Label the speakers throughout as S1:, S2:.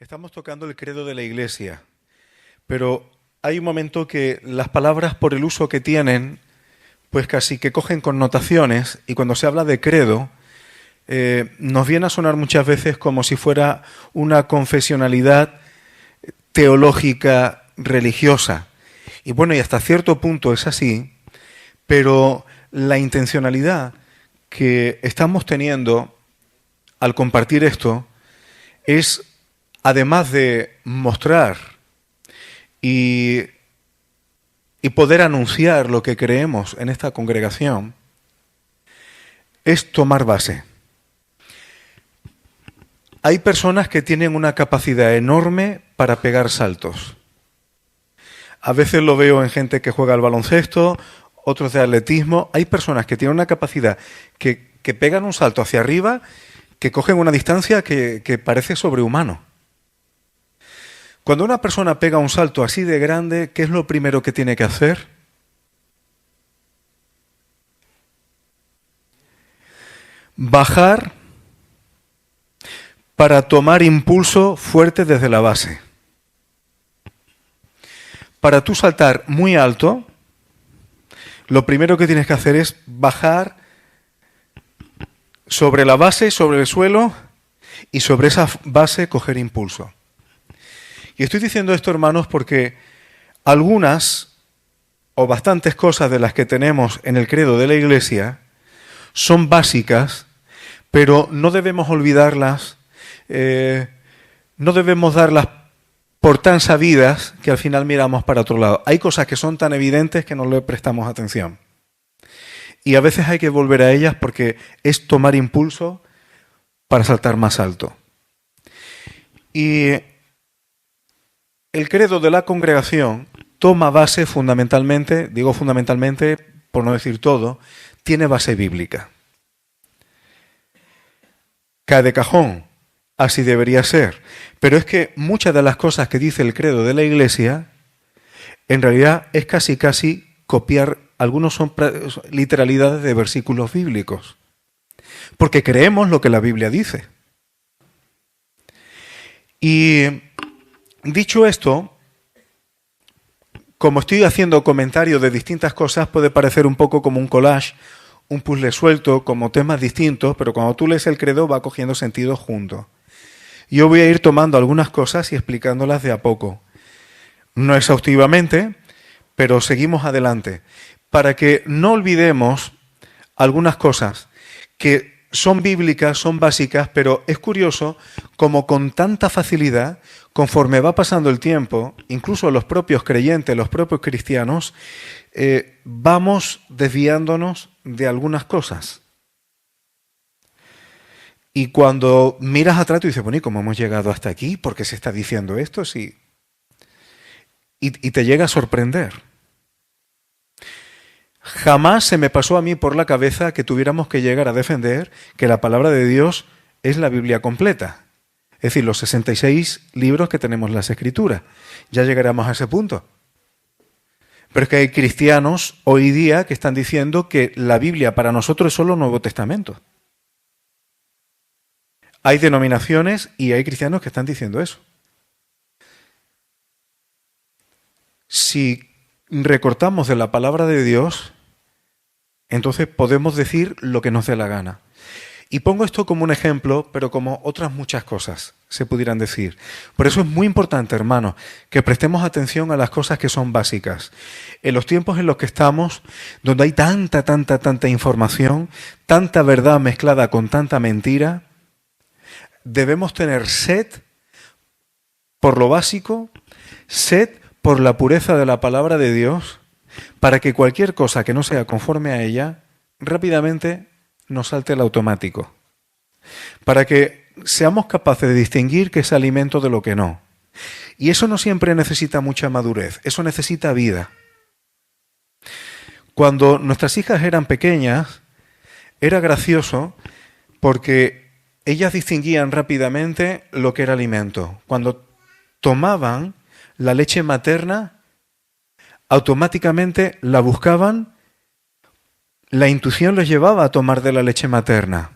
S1: Estamos tocando el credo de la Iglesia, pero hay un momento que las palabras, por el uso que tienen, pues casi que cogen connotaciones, y cuando se habla de credo, nos viene a sonar muchas veces como si fuera una confesionalidad teológica, religiosa. Y bueno, y hasta cierto punto es así, pero la intencionalidad que estamos teniendo al compartir esto es, además de mostrar y poder anunciar lo que creemos en esta congregación, es tomar base. Hay personas que tienen una capacidad enorme para pegar saltos. A veces lo veo en gente que juega al baloncesto, otros de atletismo. Hay personas que tienen una capacidad que pegan un salto hacia arriba, que cogen una distancia que parece sobrehumano. Cuando una persona pega un salto así de grande, ¿qué es lo primero que tiene que hacer? Bajar para tomar impulso fuerte desde la base. Para tú saltar muy alto, lo primero que tienes que hacer es bajar sobre la base, sobre el suelo, y sobre esa base coger impulso. Y estoy diciendo esto, hermanos, porque algunas o bastantes cosas de las que tenemos en el credo de la Iglesia son básicas, pero no debemos olvidarlas, no debemos darlas por tan sabidas que al final miramos para otro lado. Hay cosas que son tan evidentes que no le prestamos atención. Y a veces hay que volver a ellas porque es tomar impulso para saltar más alto. Y el credo de la congregación toma base fundamentalmente, digo fundamentalmente por no decir todo, tiene base bíblica. Cae de cajón, así debería ser. Pero es que muchas de las cosas que dice el credo de la Iglesia, en realidad es casi copiar, algunos son literalidades de versículos bíblicos. Porque creemos lo que la Biblia dice. Y dicho esto, como estoy haciendo comentarios de distintas cosas, puede parecer un poco como un collage, un puzzle suelto, como temas distintos, pero cuando tú lees el credo va cogiendo sentido junto. Yo voy a ir tomando algunas cosas y explicándolas de a poco. No exhaustivamente, pero seguimos adelante. Para que no olvidemos algunas cosas que son bíblicas, son básicas, pero es curioso como con tanta facilidad, conforme va pasando el tiempo, incluso los propios creyentes, los propios cristianos, vamos desviándonos de algunas cosas. Y cuando miras atrás, tú dices, bueno, ¿y cómo hemos llegado hasta aquí? ¿Por qué se está diciendo esto? Sí. Y te llega a sorprender. Jamás se me pasó a mí por la cabeza que tuviéramos que llegar a defender que la palabra de Dios es la Biblia completa. Es decir, los 66 libros que tenemos en las Escrituras. Ya llegaremos a ese punto. Pero es que hay cristianos hoy día que están diciendo que la Biblia para nosotros es solo Nuevo Testamento. Hay denominaciones y hay cristianos que están diciendo eso. Si recortamos de la palabra de Dios, entonces podemos decir lo que nos dé la gana. Y pongo esto como un ejemplo, pero como otras muchas cosas se pudieran decir. Por eso es muy importante, hermanos, que prestemos atención a las cosas que son básicas. En los tiempos en los que estamos, donde hay tanta información, tanta verdad mezclada con tanta mentira, debemos tener sed por lo básico, sed por la pureza de la palabra de Dios, para que cualquier cosa que no sea conforme a ella, rápidamente nos salte el automático. Para que seamos capaces de distinguir qué es alimento de lo que no. Y eso no siempre necesita mucha madurez, eso necesita vida. Cuando nuestras hijas eran pequeñas, era gracioso porque ellas distinguían rápidamente lo que era alimento. Cuando tomaban la leche materna, automáticamente la buscaban, la intuición les llevaba a tomar de la leche materna.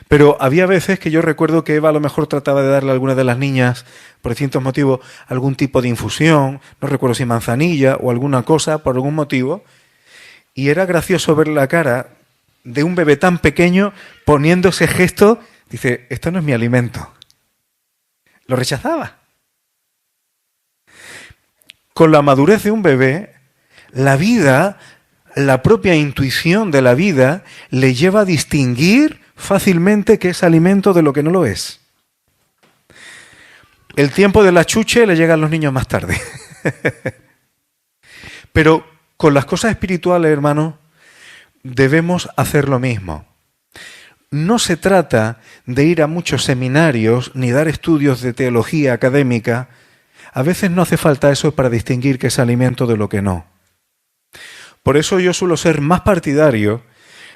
S1: Pero había veces que yo recuerdo que Eva a lo mejor trataba de darle a alguna de las niñas, por distintos motivos, algún tipo de infusión, no recuerdo si manzanilla o alguna cosa, por algún motivo, y era gracioso ver la cara de un bebé tan pequeño poniendo ese gesto, dice, esto no es mi alimento. Lo rechazaba. Con la madurez de un bebé, la vida, la propia intuición de la vida, le lleva a distinguir fácilmente qué es alimento de lo que no lo es. El tiempo de la chuche le llega a los niños más tarde. Pero con las cosas espirituales, hermanos, debemos hacer lo mismo. No se trata de ir a muchos seminarios ni dar estudios de teología académica. A veces no hace falta eso para distinguir qué es alimento de lo que no. Por eso yo suelo ser más partidario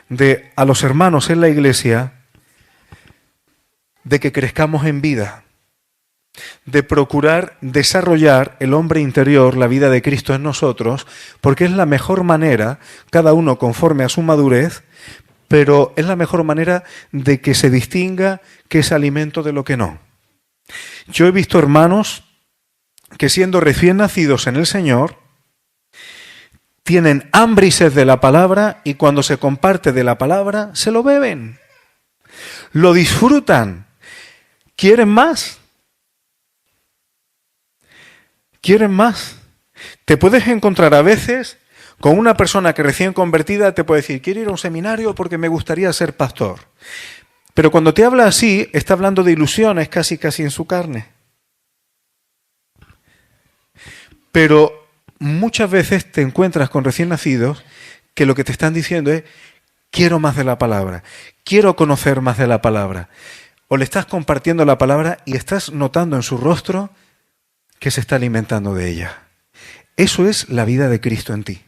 S1: de a los hermanos en la iglesia de que crezcamos en vida, de procurar desarrollar el hombre interior, la vida de Cristo en nosotros, porque es la mejor manera, cada uno conforme a su madurez, pero es la mejor manera de que se distinga qué es alimento de lo que no. Yo he visto hermanos que siendo recién nacidos en el Señor, tienen hambre y sed de la palabra y cuando se comparte de la palabra, se lo beben. Lo disfrutan. ¿Quieren más? ¿Quieren más? Te puedes encontrar a veces con una persona que recién convertida te puede decir, quiero ir a un seminario porque me gustaría ser pastor. Pero cuando te habla así, está hablando de ilusiones casi en su carne. Pero muchas veces te encuentras con recién nacidos que lo que te están diciendo es, quiero más de la palabra, quiero conocer más de la palabra. O le estás compartiendo la palabra y estás notando en su rostro que se está alimentando de ella. Eso es la vida de Cristo en ti.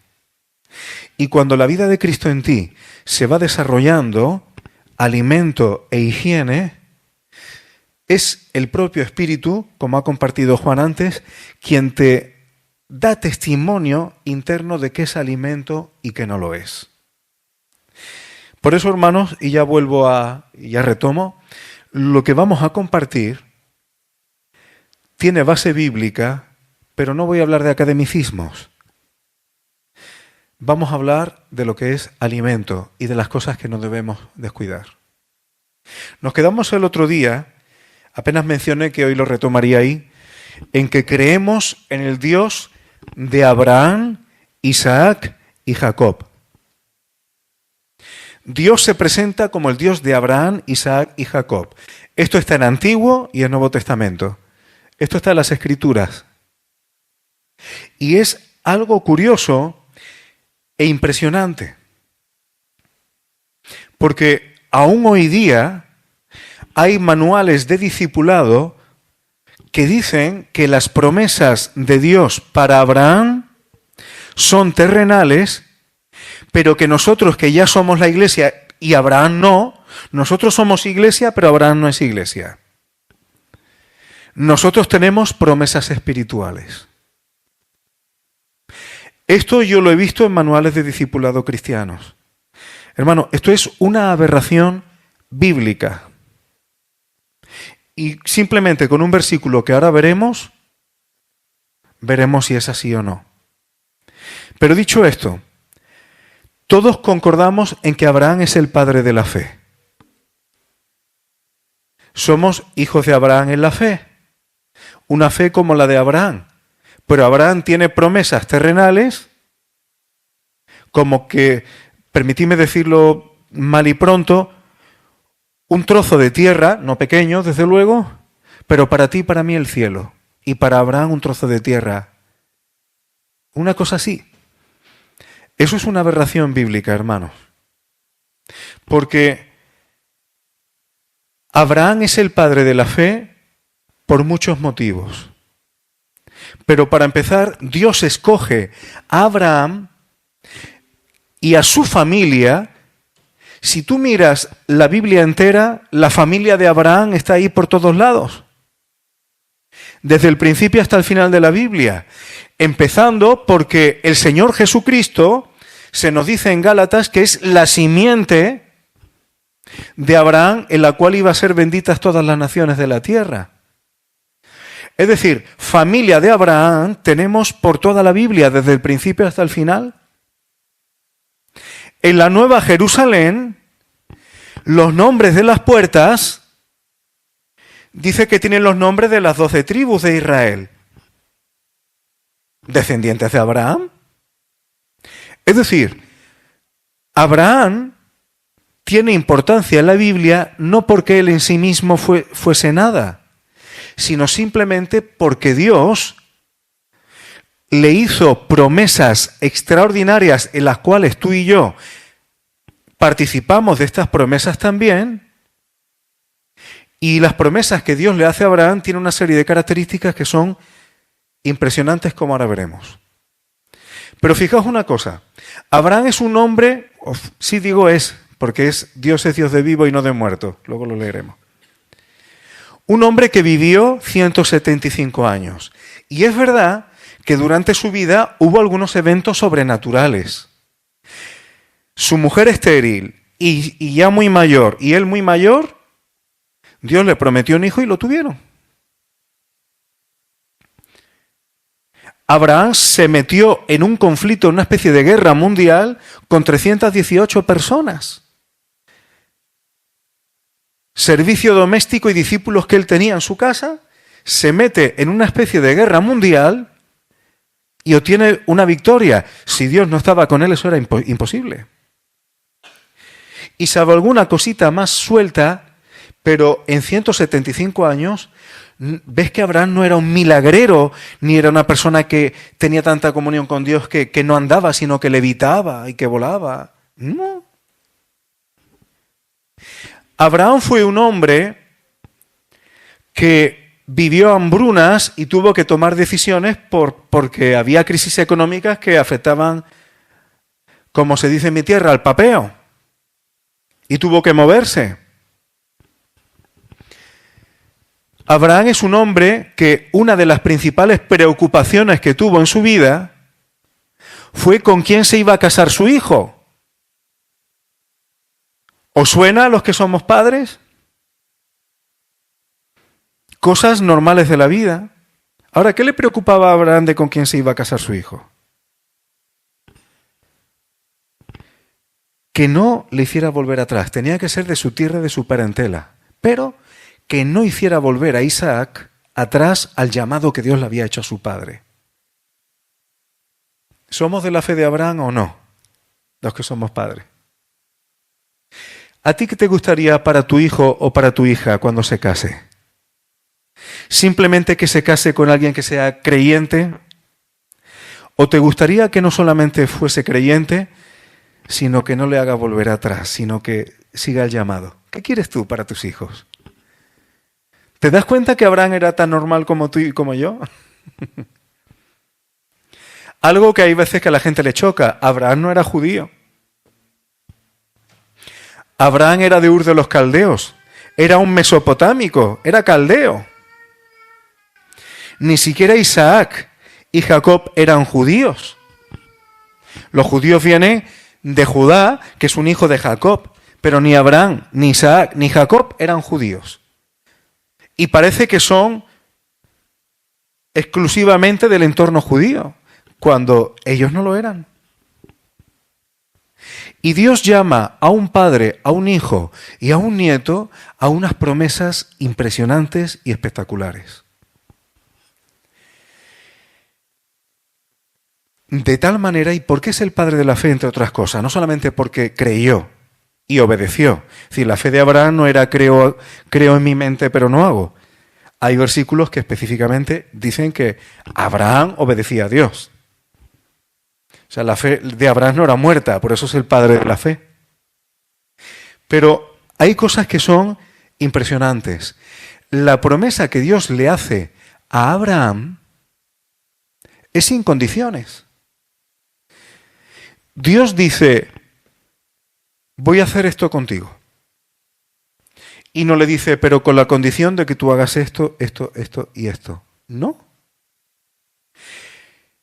S1: Y cuando la vida de Cristo en ti se va desarrollando, alimento e higiene, es el propio Espíritu, como ha compartido Juan antes, quien te da testimonio interno de qué es alimento y qué no lo es. Por eso, hermanos, y ya retomo, lo que vamos a compartir tiene base bíblica, pero no voy a hablar de academicismos. Vamos a hablar de lo que es alimento y de las cosas que no debemos descuidar. Nos quedamos el otro día, apenas mencioné que hoy lo retomaría ahí, en que creemos en el Dios de Abraham, Isaac y Jacob. Dios se presenta como el Dios de Abraham, Isaac y Jacob. Esto está en Antiguo y en Nuevo Testamento. Esto está en las Escrituras. Y es algo curioso e impresionante. Porque aún hoy día hay manuales de discipulado que dicen que las promesas de Dios para Abraham son terrenales, pero que nosotros que ya somos la iglesia y Abraham no, nosotros somos iglesia, pero Abraham no es iglesia. Nosotros tenemos promesas espirituales. Esto yo lo he visto en manuales de discipulado cristianos. Hermano, esto es una aberración bíblica. Y simplemente con un versículo que ahora veremos si es así o no. Pero dicho esto, todos concordamos en que Abraham es el padre de la fe. Somos hijos de Abraham en la fe. Una fe como la de Abraham. Pero Abraham tiene promesas terrenales, como que, permitidme decirlo mal y pronto, un trozo de tierra, no pequeño, desde luego, pero para ti y para mí el cielo. Y para Abraham un trozo de tierra. Una cosa así. Eso es una aberración bíblica, hermanos. Porque Abraham es el padre de la fe por muchos motivos. Pero para empezar, Dios escoge a Abraham y a su familia. Si tú miras la Biblia entera, la familia de Abraham está ahí por todos lados. Desde el principio hasta el final de la Biblia. Empezando porque el Señor Jesucristo se nos dice en Gálatas que es la simiente de Abraham, en la cual iba a ser benditas todas las naciones de la tierra. Es decir, familia de Abraham tenemos por toda la Biblia, desde el principio hasta el final. En la Nueva Jerusalén, los nombres de las puertas, dice que tienen los nombres de las 12 tribus de Israel, descendientes de Abraham. Es decir, Abraham tiene importancia en la Biblia no porque él en sí mismo fuese nada, sino simplemente porque Dios le hizo promesas extraordinarias en las cuales tú y yo participamos de estas promesas también. Y las promesas que Dios le hace a Abraham tienen una serie de características que son impresionantes, como ahora veremos. Pero fijaos una cosa, Abraham es un hombre, sí digo es, porque Dios es Dios de vivo y no de muerto, luego lo leeremos. Un hombre que vivió 175 años. Y es verdad que durante su vida hubo algunos eventos sobrenaturales. Su mujer estéril y ya muy mayor, y él muy mayor, Dios le prometió un hijo y lo tuvieron. Abraham se metió en un conflicto, en una especie de guerra mundial, con 318 personas. Servicio doméstico y discípulos que él tenía en su casa, se mete en una especie de guerra mundial y obtiene una victoria. Si Dios no estaba con él, eso era imposible. Y salvo alguna cosita más suelta, pero en 175 años, ves que Abraham no era un milagrero, ni era una persona que tenía tanta comunión con Dios que no andaba, sino que levitaba y que volaba. No. Abraham fue un hombre que vivió hambrunas y tuvo que tomar decisiones porque había crisis económicas que afectaban, como se dice en mi tierra, al papeo. Y tuvo que moverse. Abraham es un hombre que una de las principales preocupaciones que tuvo en su vida fue con quién se iba a casar su hijo. ¿Os suena a los que somos padres? Cosas normales de la vida. Ahora, ¿qué le preocupaba a Abraham de con quién se iba a casar su hijo? Que no le hiciera volver atrás. Tenía que ser de su tierra, de su parentela. Pero que no hiciera volver a Isaac atrás al llamado que Dios le había hecho a su padre. ¿Somos de la fe de Abraham o no? Los que somos padres. ¿A ti qué te gustaría para tu hijo o para tu hija cuando se case? ¿Simplemente que se case con alguien que sea creyente? ¿O te gustaría que no solamente fuese creyente, sino que no le haga volver atrás, sino que siga el llamado? ¿Qué quieres tú para tus hijos? ¿Te das cuenta que Abraham era tan normal como tú y como yo? Algo que hay veces que a la gente le choca. Abraham no era judío. Abraham era de Ur de los Caldeos. Era un mesopotámico. Era caldeo. Ni siquiera Isaac y Jacob eran judíos. Los judíos vienen de Judá, que es un hijo de Jacob. Pero ni Abraham, ni Isaac, ni Jacob eran judíos. Y parece que son exclusivamente del entorno judío, cuando ellos no lo eran. Y Dios llama a un padre, a un hijo y a un nieto a unas promesas impresionantes y espectaculares. De tal manera, ¿y por qué es el padre de la fe, entre otras cosas? No solamente porque creyó y obedeció. Es decir, la fe de Abraham no era creo en mi mente pero no hago. Hay versículos que específicamente dicen que Abraham obedecía a Dios. O sea, la fe de Abraham no era muerta, por eso es el padre de la fe. Pero hay cosas que son impresionantes. La promesa que Dios le hace a Abraham es sin condiciones. Dios dice, voy a hacer esto contigo. Y no le dice, pero con la condición de que tú hagas esto, esto, esto y esto. No.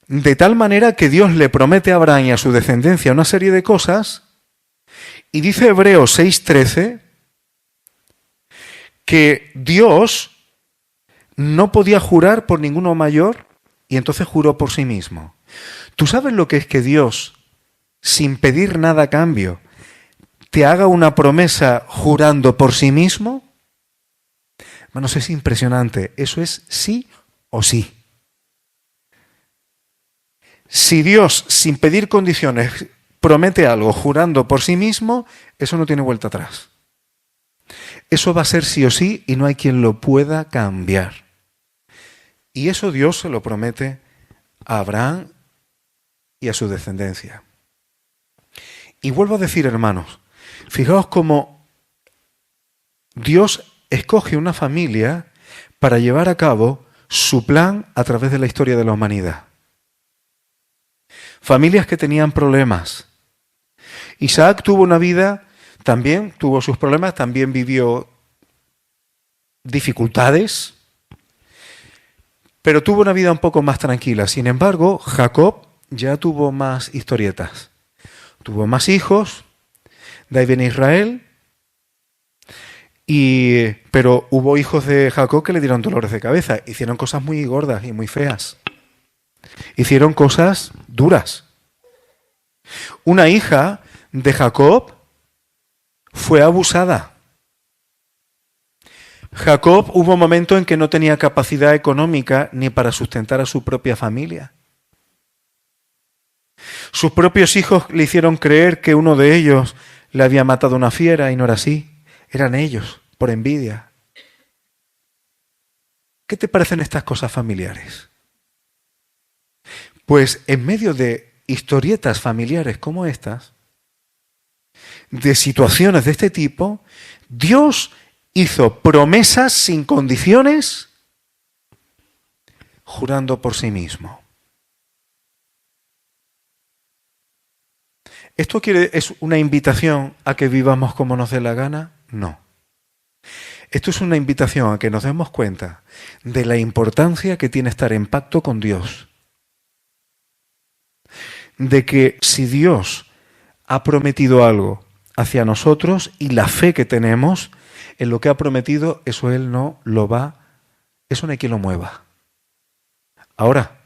S1: De tal manera que Dios le promete a Abraham y a su descendencia una serie de cosas, y dice Hebreos 6:13, que Dios no podía jurar por ninguno mayor y entonces juró por sí mismo. ¿Tú sabes lo que es que Dios, sin pedir nada a cambio, te haga una promesa jurando por sí mismo? Hermanos, es impresionante. Eso es sí o sí. Si Dios, sin pedir condiciones, promete algo jurando por sí mismo, eso no tiene vuelta atrás. Eso va a ser sí o sí y no hay quien lo pueda cambiar. Y eso Dios se lo promete a Abraham y a su descendencia. Y vuelvo a decir, hermanos, fijaos cómo Dios escoge una familia para llevar a cabo su plan a través de la historia de la humanidad. Familias que tenían problemas. Isaac tuvo una vida, también tuvo sus problemas, también vivió dificultades, pero tuvo una vida un poco más tranquila. Sin embargo, Jacob ya tuvo más historietas. Tuvo más hijos, de ahí viene Israel, pero hubo hijos de Jacob que le dieron dolores de cabeza, hicieron cosas muy gordas y muy feas. Hicieron cosas duras. Una hija de Jacob fue abusada. Jacob hubo un momento en que no tenía capacidad económica ni para sustentar a su propia familia. Sus propios hijos le hicieron creer que uno de ellos le había matado una fiera y no era así. Eran ellos, por envidia. ¿Qué te parecen estas cosas familiares? Pues en medio de historietas familiares como estas, de situaciones de este tipo, Dios hizo promesas sin condiciones, jurando por sí mismo. ¿Esto es una invitación a que vivamos como nos dé la gana? No. Esto es una invitación a que nos demos cuenta de la importancia que tiene estar en pacto con Dios. De que si Dios ha prometido algo hacia nosotros y la fe que tenemos en lo que ha prometido, eso Él no lo va, eso no hay quien lo mueva. Ahora,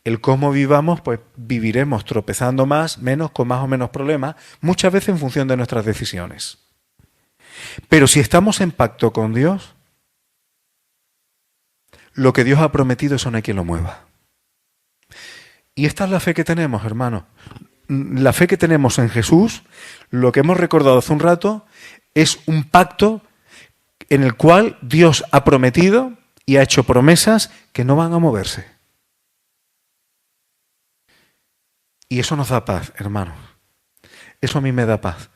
S1: el cómo vivamos, pues viviremos tropezando más, menos, con más o menos problemas, muchas veces en función de nuestras decisiones. Pero si estamos en pacto con Dios, lo que Dios ha prometido, eso no hay quien lo mueva. Y esta es la fe que tenemos, hermanos. La fe que tenemos en Jesús, lo que hemos recordado hace un rato, es un pacto en el cual Dios ha prometido y ha hecho promesas que no van a moverse. Y eso nos da paz, hermanos. Eso a mí me da paz.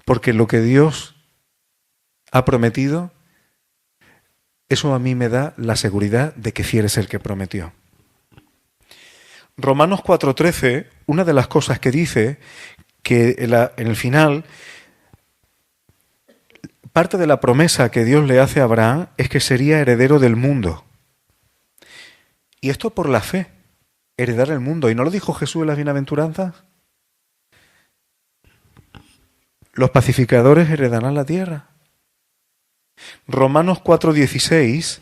S1: Porque lo que Dios ha prometido, eso a mí me da la seguridad de que fiel es el que prometió. Romanos 4:13, una de las cosas que dice, que en el final, parte de la promesa que Dios le hace a Abraham es que sería heredero del mundo. Y esto por la fe, heredar el mundo. ¿Y no lo dijo Jesús en las bienaventuranzas? Los pacificadores heredarán la tierra. Romanos 4:16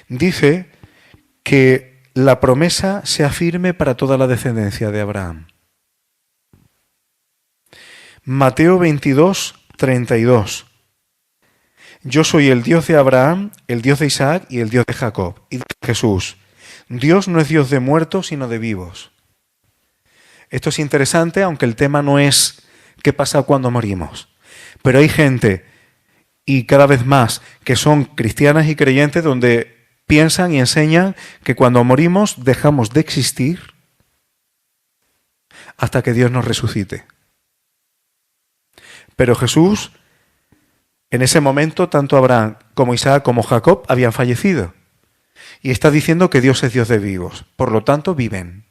S1: dice que la promesa sea firme para toda la descendencia de Abraham. Mateo 22:32. Yo soy el Dios de Abraham, el Dios de Isaac y el Dios de Jacob. Y dice Jesús, Dios no es Dios de muertos, sino de vivos. Esto es interesante, aunque el tema no es qué pasa cuando morimos. Pero hay gente, y cada vez más, que son cristianas y creyentes donde piensan y enseñan que cuando morimos dejamos de existir hasta que Dios nos resucite. Pero Jesús, en ese momento, tanto Abraham como Isaac como Jacob habían fallecido. Y está diciendo que Dios es Dios de vivos. Por lo tanto, viven.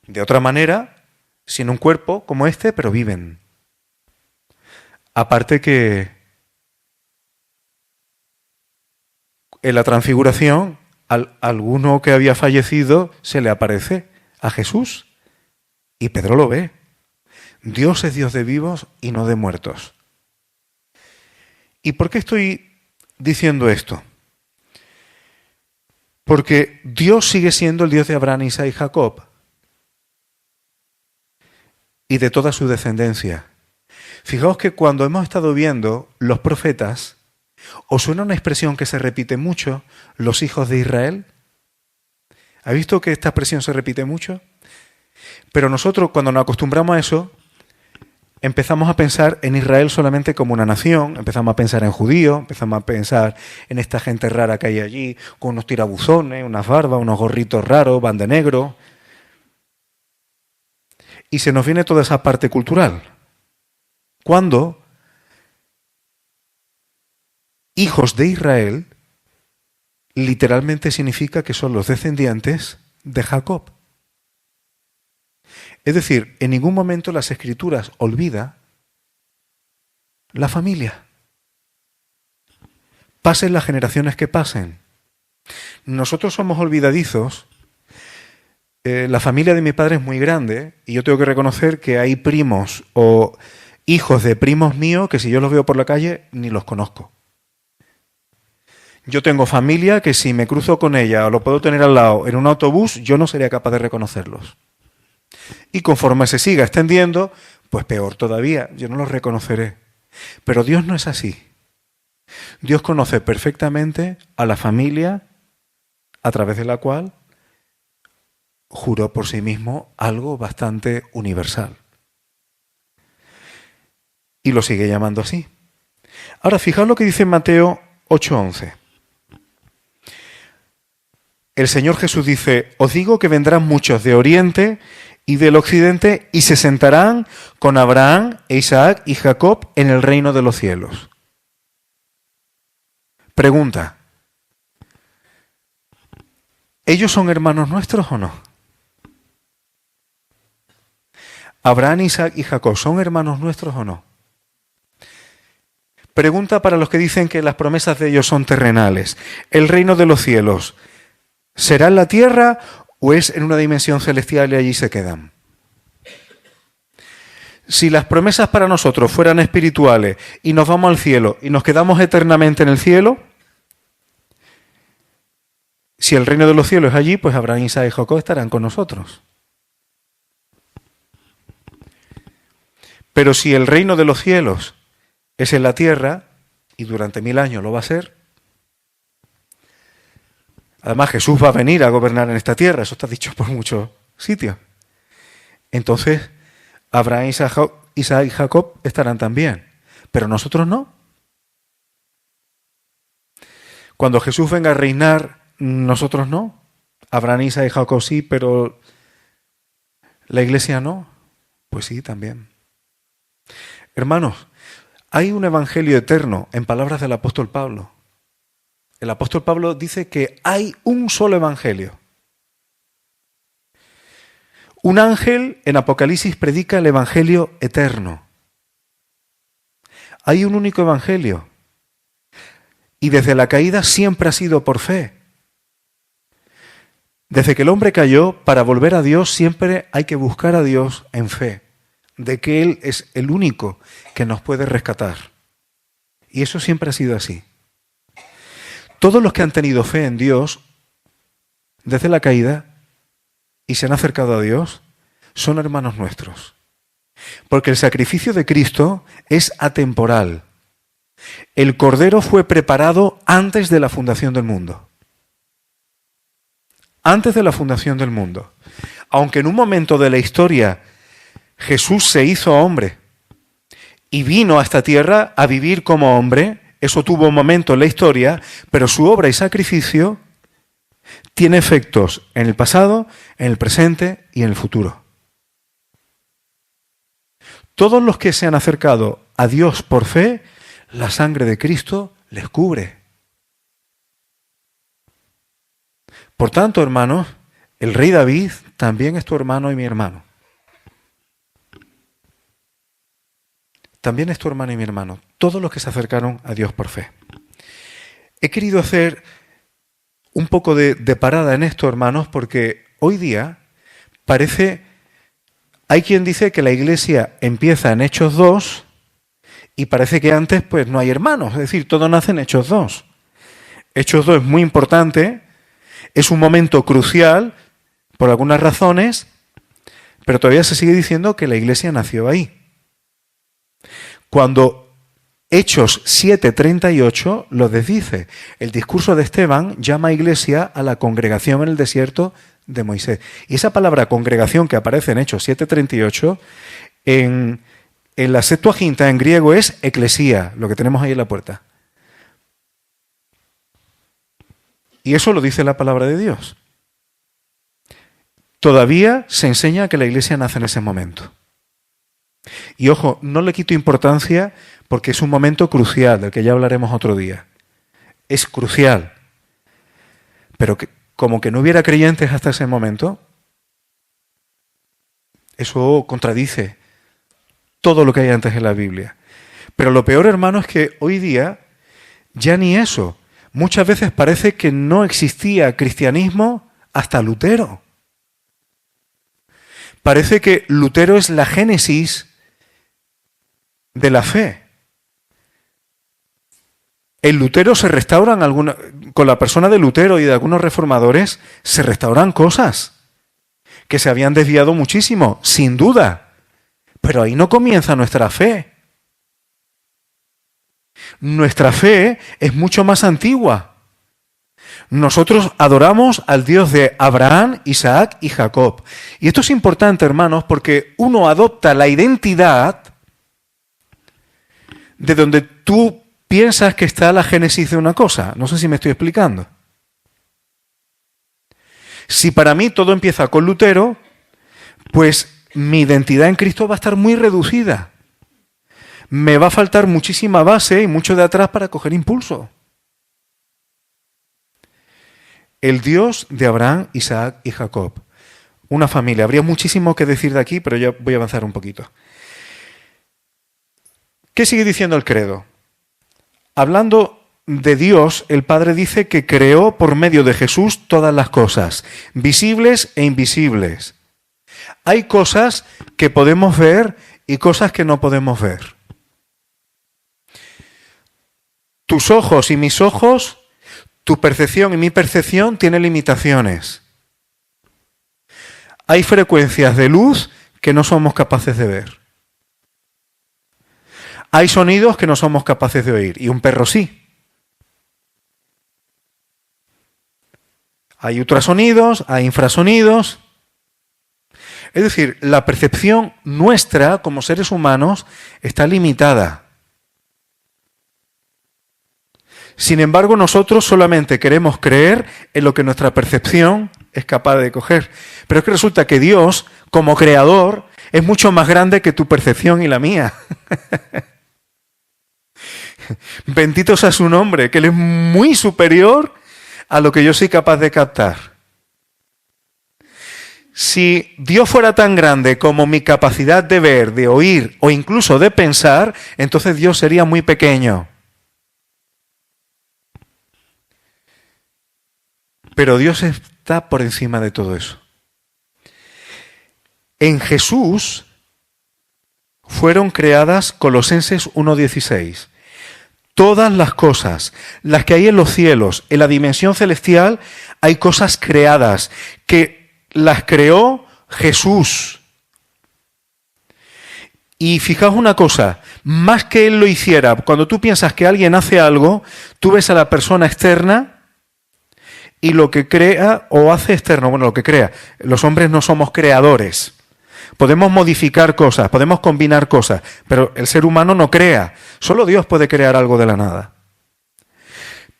S1: De otra manera, sin un cuerpo como este, pero viven. Aparte que en la transfiguración, alguno que había fallecido se le aparece a Jesús y Pedro lo ve. Dios es Dios de vivos y no de muertos. ¿Y por qué estoy diciendo esto? Porque Dios sigue siendo el Dios de Abraham, Isaac y Jacob y de toda su descendencia. Fijaos que cuando hemos estado viendo los profetas, ¿os suena una expresión que se repite mucho? Los hijos de Israel. ¿Habéis visto que esta expresión se repite mucho? Pero nosotros, cuando nos acostumbramos a eso, empezamos a pensar en Israel solamente como una nación, empezamos a pensar en judíos, empezamos a pensar en esta gente rara que hay allí, con unos tirabuzones, unas barbas, unos gorritos raros, van de negro. Y se nos viene toda esa parte cultural. Cuando hijos de Israel literalmente significa que son los descendientes de Jacob. Es decir, en ningún momento las Escrituras olvida la familia. Pasen las generaciones que pasen. Nosotros somos olvidadizos. La familia de mi padre es muy grande y yo tengo que reconocer que hay primos o hijos de primos míos que si yo los veo por la calle ni los conozco. Yo tengo familia que si me cruzo con ella o lo puedo tener al lado en un autobús, yo no sería capaz de reconocerlos. Y conforme se siga extendiendo, pues peor todavía, yo no los reconoceré. Pero Dios no es así. Dios conoce perfectamente a la familia a través de la cual juró por sí mismo algo bastante universal. Y lo sigue llamando así. Ahora, fijaos lo que dice en Mateo 8:11. El Señor Jesús dice, os digo que vendrán muchos de Oriente y del Occidente y se sentarán con Abraham, Isaac y Jacob en el reino de los cielos. Pregunta, ¿ellos son hermanos nuestros o no? ¿Abraham, Isaac y Jacob son hermanos nuestros o no? Pregunta para los que dicen que las promesas de ellos son terrenales. ¿El reino de los cielos será en la tierra o es en una dimensión celestial y allí se quedan? Si las promesas para nosotros fueran espirituales y nos vamos al cielo y nos quedamos eternamente en el cielo, si el reino de los cielos es allí, pues Abraham, Isaac y Jacob estarán con nosotros. Pero si el reino de los cielos es en la tierra, y durante 1000 años lo va a ser, además Jesús va a venir a gobernar en esta tierra, eso está dicho por muchos sitios. Entonces, Abraham, Isaac y Jacob estarán también, pero nosotros no. Cuando Jesús venga a reinar, nosotros no. Abraham, Isaac y Jacob sí, pero la iglesia no. Pues sí, también. Hermanos, hay un evangelio eterno en palabras del apóstol Pablo. El apóstol Pablo dice que hay un solo evangelio. Un ángel en Apocalipsis predica el evangelio eterno. Hay un único evangelio. Y desde la caída siempre ha sido por fe. Desde que el hombre cayó, para volver a Dios siempre hay que buscar a Dios en fe, de que Él es el único que nos puede rescatar. Y eso siempre ha sido así. Todos los que han tenido fe en Dios desde la caída y se han acercado a Dios son hermanos nuestros. Porque el sacrificio de Cristo es atemporal. El Cordero fue preparado antes de la fundación del mundo. Antes de la fundación del mundo. Aunque en un momento de la historia Jesús se hizo hombre y vino a esta tierra a vivir como hombre, eso tuvo un momento en la historia, pero su obra y sacrificio tiene efectos en el pasado, en el presente y en el futuro. Todos los que se han acercado a Dios por fe, la sangre de Cristo les cubre. Por tanto, hermanos, el rey David también es tu hermano y mi hermano. También es tu hermano y mi hermano. Todos los que se acercaron a Dios por fe. He querido hacer un poco de parada en esto, hermanos, porque hoy día parece... Hay quien dice que la Iglesia empieza en Hechos 2 Y parece que antes pues no hay hermanos, es decir, todo nace en Hechos 2. Hechos 2 es muy importante, es un momento crucial por algunas razones, pero todavía se sigue diciendo que la iglesia nació ahí. Cuando Hechos 7:38 lo desdice, el discurso de Esteban llama iglesia a la congregación en el desierto de Moisés. Y esa palabra congregación que aparece en Hechos 7:38, en la Septuaginta en griego es eclesía, lo que tenemos ahí en la puerta. Y eso lo dice la palabra de Dios. Todavía se enseña que la iglesia nace en ese momento. Y ojo, no le quito importancia porque es un momento crucial, del que ya hablaremos otro día. Es crucial. Pero como que no hubiera creyentes hasta ese momento, eso contradice todo lo que hay antes en la Biblia. Pero lo peor, hermano, es que hoy día ya ni eso. Muchas veces parece que no existía cristianismo hasta Lutero. Parece que Lutero es la génesis de la fe. En Lutero se restauran con la persona de Lutero y de algunos reformadores, se restauran cosas que se habían desviado muchísimo, sin duda. Pero ahí no comienza nuestra fe. Nuestra fe es mucho más antigua. Nosotros adoramos al Dios de Abraham, Isaac y Jacob. Y esto es importante, hermanos, porque uno adopta la identidad de donde tú piensas que está la génesis de una cosa. No sé si me estoy explicando. Si para mí todo empieza con Lutero, pues mi identidad en Cristo va a estar muy reducida. Me va a faltar muchísima base y mucho de atrás para coger impulso. El Dios de Abraham, Isaac y Jacob. Una familia. Habría muchísimo que decir de aquí, pero ya voy a avanzar un poquito. ¿Qué sigue diciendo el credo? Hablando de Dios, el Padre dice que creó por medio de Jesús todas las cosas, visibles e invisibles. Hay cosas que podemos ver y cosas que no podemos ver. Tus ojos y mis ojos, tu percepción y mi percepción tienen limitaciones. Hay frecuencias de luz que no somos capaces de ver. Hay sonidos que no somos capaces de oír, y un perro sí. Hay ultrasonidos, hay infrasonidos. Es decir, la percepción nuestra como seres humanos está limitada. Sin embargo, nosotros solamente queremos creer en lo que nuestra percepción es capaz de coger. Pero es que resulta que Dios, como creador, es mucho más grande que tu percepción y la mía. Bendito sea su nombre, que Él es muy superior a lo que yo soy capaz de captar. Si Dios fuera tan grande como mi capacidad de ver, de oír o incluso de pensar, entonces Dios sería muy pequeño. Pero Dios está por encima de todo eso. En Jesús fueron creadas Colosenses 1:16. Todas las cosas, las que hay en los cielos, en la dimensión celestial, hay cosas creadas que las creó Jesús. Y fijaos una cosa, más que Él lo hiciera, cuando tú piensas que alguien hace algo, tú ves a la persona externa y lo que crea o hace externo, bueno, lo que crea. Los hombres no somos creadores. Podemos modificar cosas, podemos combinar cosas, pero el ser humano no crea. Solo Dios puede crear algo de la nada.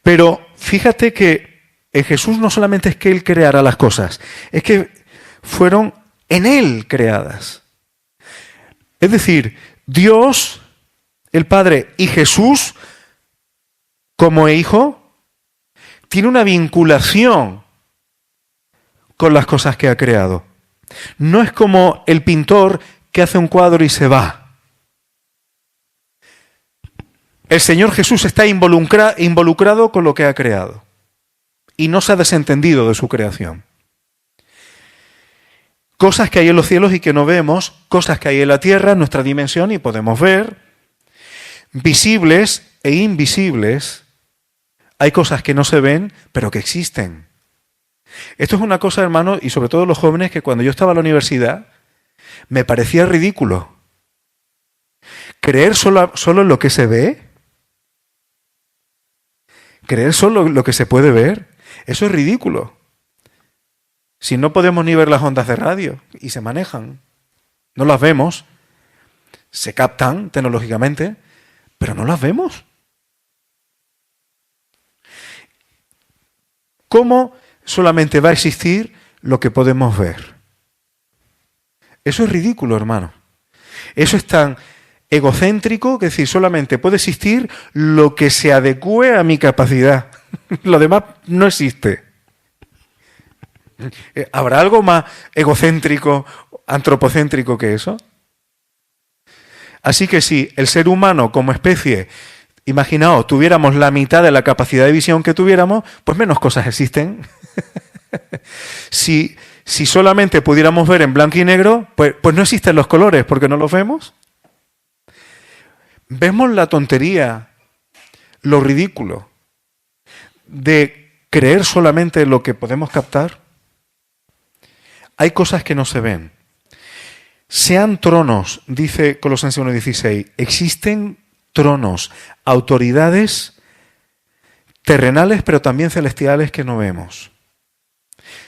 S1: Pero fíjate que en Jesús no solamente es que Él creara las cosas, es que fueron en Él creadas. Es decir, Dios, el Padre y Jesús, como hijo, tiene una vinculación con las cosas que ha creado. No es como el pintor que hace un cuadro y se va. El Señor Jesús está involucrado con lo que ha creado y no se ha desentendido de su creación. Cosas que hay en los cielos y que no vemos, cosas que hay en la tierra, en nuestra dimensión y podemos ver. visibles e invisibles, hay cosas que no se ven, pero que existen. Esto es una cosa, hermano, y sobre todo los jóvenes, que cuando yo estaba en la universidad, me parecía ridículo. Creer solo en lo que se ve, creer solo en lo que se puede ver, eso es ridículo. Si no podemos ni ver las ondas de radio, y se manejan, no las vemos, se captan tecnológicamente, pero no las vemos. ¿Cómo solamente va a existir lo que podemos ver? Eso es ridículo, hermano. Eso es tan egocéntrico que decir, solamente puede existir lo que se adecue a mi capacidad. Lo demás no existe. ¿Habrá algo más egocéntrico, antropocéntrico que eso? Así que si el ser humano como especie, imaginaos, tuviéramos la mitad de la capacidad de visión que tuviéramos, pues menos cosas existen. Si solamente pudiéramos ver en blanco y negro, pues no existen los colores porque no los vemos. Vemos la tontería, lo ridículo de creer solamente lo que podemos captar. Hay cosas que no se ven. Sean tronos, dice Colosenses 1:16, existen tronos, autoridades terrenales pero también celestiales que no vemos.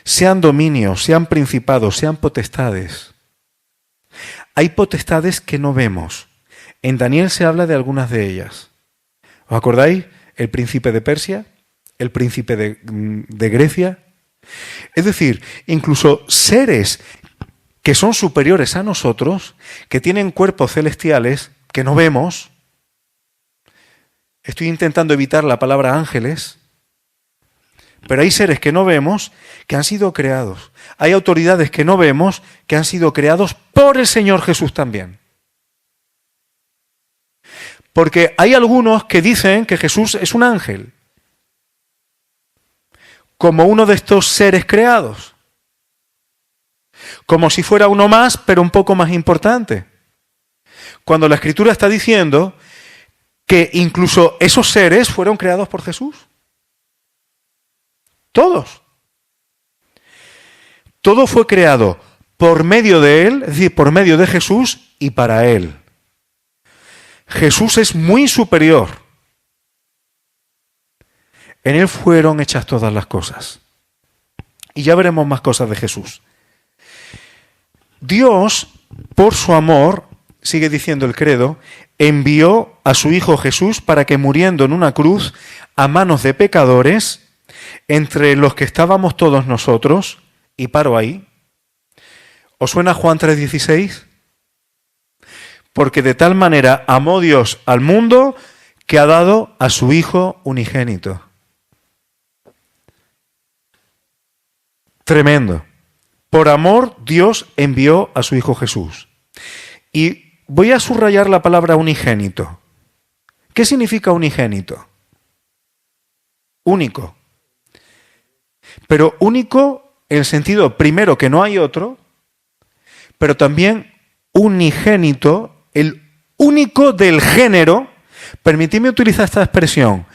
S1: Sean dominios, sean principados, sean potestades. Hay potestades que no vemos. En Daniel se habla de algunas de ellas. ¿Os acordáis? El príncipe de Persia, el príncipe de Grecia. Es decir, incluso seres que son superiores a nosotros, que tienen cuerpos celestiales que no vemos. Estoy intentando evitar la palabra ángeles, pero hay seres que no vemos que han sido creados. Hay autoridades que no vemos que han sido creados por el Señor Jesús también. Porque hay algunos que dicen que Jesús es un ángel, como uno de estos seres creados, como si fuera uno más, pero un poco más importante. Cuando la Escritura está diciendo que incluso esos seres fueron creados por Jesús. Todos. Todo fue creado por medio de Él, es decir, por medio de Jesús y para Él. Jesús es muy superior. En Él fueron hechas todas las cosas. Y ya veremos más cosas de Jesús. Dios, por su amor, sigue diciendo el credo, envió a su Hijo Jesús para que muriendo en una cruz a manos de pecadores, entre los que estábamos todos nosotros, y paro ahí. ¿Os suena Juan 3:16? Porque de tal manera amó Dios al mundo que ha dado a su Hijo unigénito. Tremendo. Por amor Dios envió a su Hijo Jesús. Y voy a subrayar la palabra unigénito. ¿Qué significa unigénito? Único. Pero único en el sentido, primero, que no hay otro, pero también unigénito, el único del género, permitidme utilizar esta expresión,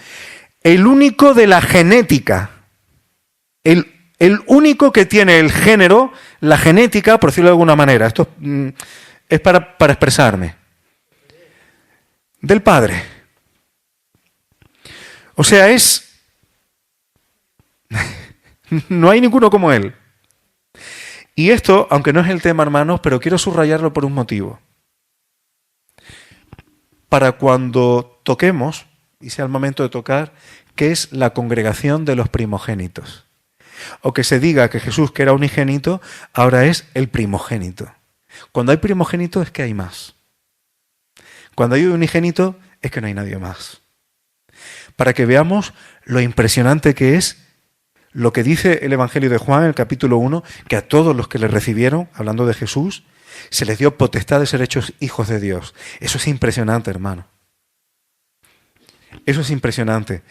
S1: el único de la genética, el único que tiene el género, la genética, por decirlo de alguna manera, esto es para expresarme, del Padre. O sea, no hay ninguno como Él. Y esto, aunque no es el tema, hermanos, pero quiero subrayarlo por un motivo. Para cuando toquemos, y sea el momento de tocar, que es la congregación de los primogénitos. O que se diga que Jesús, que era unigénito, ahora es el primogénito. Cuando hay primogénito es que hay más. Cuando hay unigénito es que no hay nadie más. Para que veamos lo impresionante que es lo que dice el Evangelio de Juan, el capítulo 1, que a todos los que le recibieron, hablando de Jesús, se les dio potestad de ser hechos hijos de Dios. Eso es impresionante, hermano. Eso es impresionante.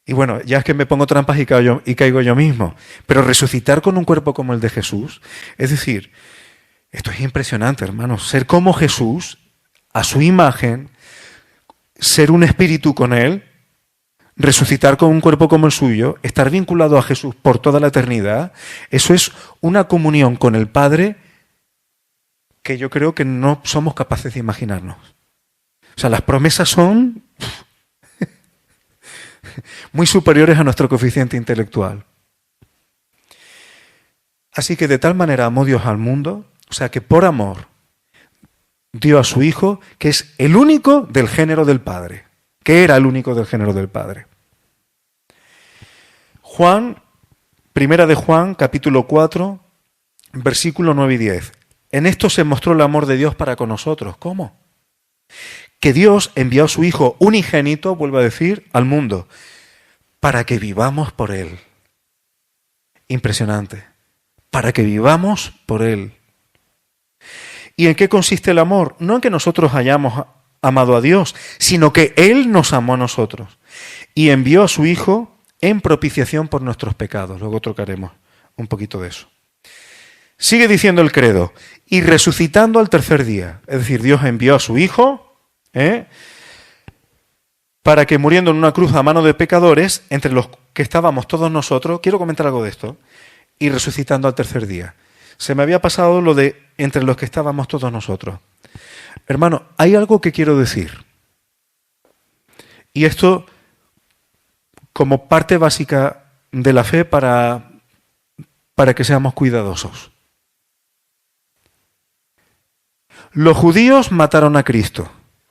S1: Y bueno, ya es que me pongo trampas y caigo yo mismo. Pero resucitar con un cuerpo como el de Jesús, es decir, esto es impresionante, hermano. Ser como Jesús, a su imagen, ser un espíritu con Él, resucitar con un cuerpo como el suyo, estar vinculado a Jesús por toda la eternidad, eso es una comunión con el Padre que yo creo que no somos capaces de imaginarnos. O sea, las promesas son muy superiores a nuestro coeficiente intelectual. Así que de tal manera amó Dios al mundo, o sea que por amor dio a su Hijo, que es el único del género del Padre, que era el único del género del Padre. Primera de Juan, capítulo 4, versículo 9 y 10. En esto se mostró el amor de Dios para con nosotros. ¿Cómo? Que Dios envió a su Hijo unigénito, vuelvo a decir, al mundo, para que vivamos por Él. Impresionante. Para que vivamos por Él. ¿Y en qué consiste el amor? No en que nosotros hayamos amado a Dios, sino que Él nos amó a nosotros y envió a su Hijo en propiciación por nuestros pecados. Luego tocaremos un poquito de eso. Sigue diciendo el credo, y resucitando al tercer día. Es decir, Dios envió a su Hijo para que muriendo en una cruz a mano de pecadores, entre los que estábamos todos nosotros, quiero comentar algo de esto, y resucitando al tercer día. Se me había pasado lo de entre los que estábamos todos nosotros. Hermano, hay algo que quiero decir. Y esto como parte básica de la fe para que seamos cuidadosos. Los judíos mataron a Cristo.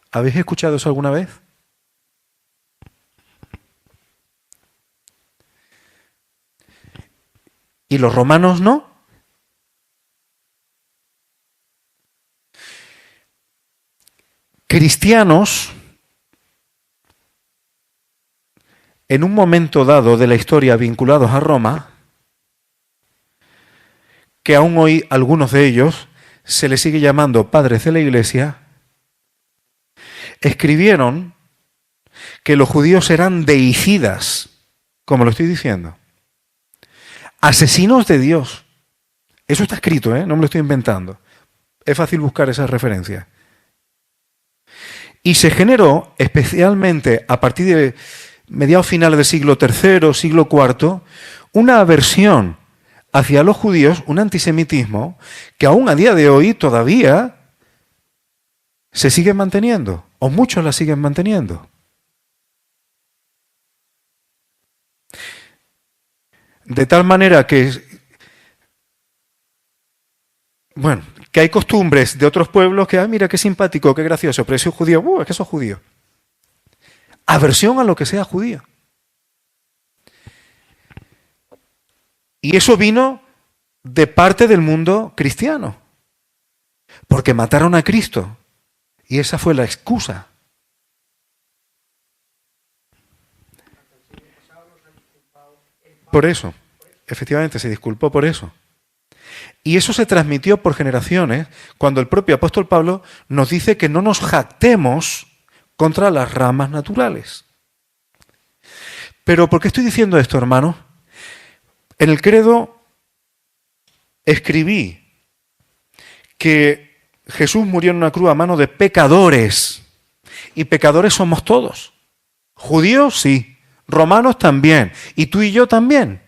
S1: ¿Habéis escuchado eso alguna vez? ¿Y los romanos no? Cristianos, en un momento dado de la historia vinculados a Roma, que aún hoy algunos de ellos se les sigue llamando padres de la Iglesia, escribieron que los judíos eran deicidas, como lo estoy diciendo, asesinos de Dios. Eso está escrito, no me lo estoy inventando. Es fácil buscar esas referencias. Y se generó, especialmente a partir de mediados finales del siglo III, siglo IV, una aversión hacia los judíos, un antisemitismo, que aún a día de hoy todavía se sigue manteniendo, o muchos la siguen manteniendo. De tal manera que, que hay costumbres de otros pueblos que, mira qué simpático, qué gracioso, pero ese es judío, es que sos judío. Aversión a lo que sea judío. Y eso vino de parte del mundo cristiano, porque mataron a Cristo, y esa fue la excusa. Por eso, efectivamente, se disculpó por eso. Y eso se transmitió por generaciones cuando el propio apóstol Pablo nos dice que no nos jactemos contra las ramas naturales. Pero ¿por qué estoy diciendo esto, hermano? En el credo escribí que Jesús murió en una cruz a mano de pecadores. Y pecadores somos todos. Judíos sí, romanos también, y tú y yo también.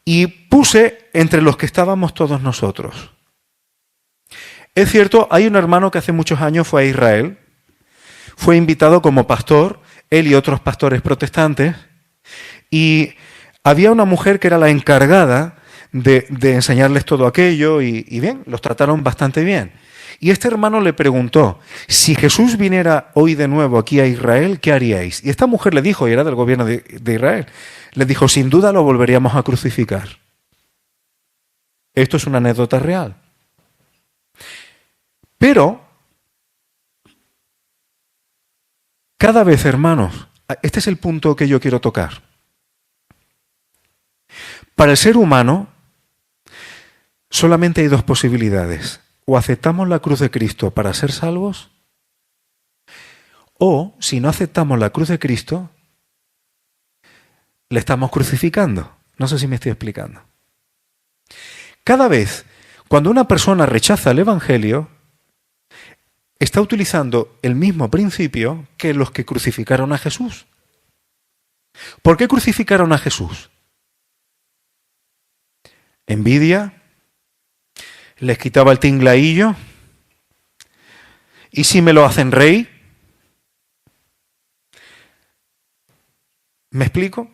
S1: Y puse entre los que estábamos todos nosotros. Es cierto, hay un hermano que hace muchos años fue a Israel, fue invitado como pastor, él y otros pastores protestantes, y había una mujer que era la encargada de enseñarles todo aquello, y bien, los trataron bastante bien. Y este hermano le preguntó, si Jesús viniera hoy de nuevo aquí a Israel, ¿qué haríais? Y esta mujer le dijo, y era del gobierno de Israel, le dijo, sin duda lo volveríamos a crucificar. Esto es una anécdota real. Pero, cada vez, hermanos, este es el punto que yo quiero tocar. Para el ser humano, solamente hay dos posibilidades. O aceptamos la cruz de Cristo para ser salvos, o, si no aceptamos la cruz de Cristo, le estamos crucificando. No sé si me estoy explicando. Cada vez, cuando una persona rechaza el Evangelio, está utilizando el mismo principio que los que crucificaron a Jesús. ¿Por qué crucificaron a Jesús? Envidia, les quitaba el tinglaillo, ¿y si me lo hacen rey? ¿Me explico?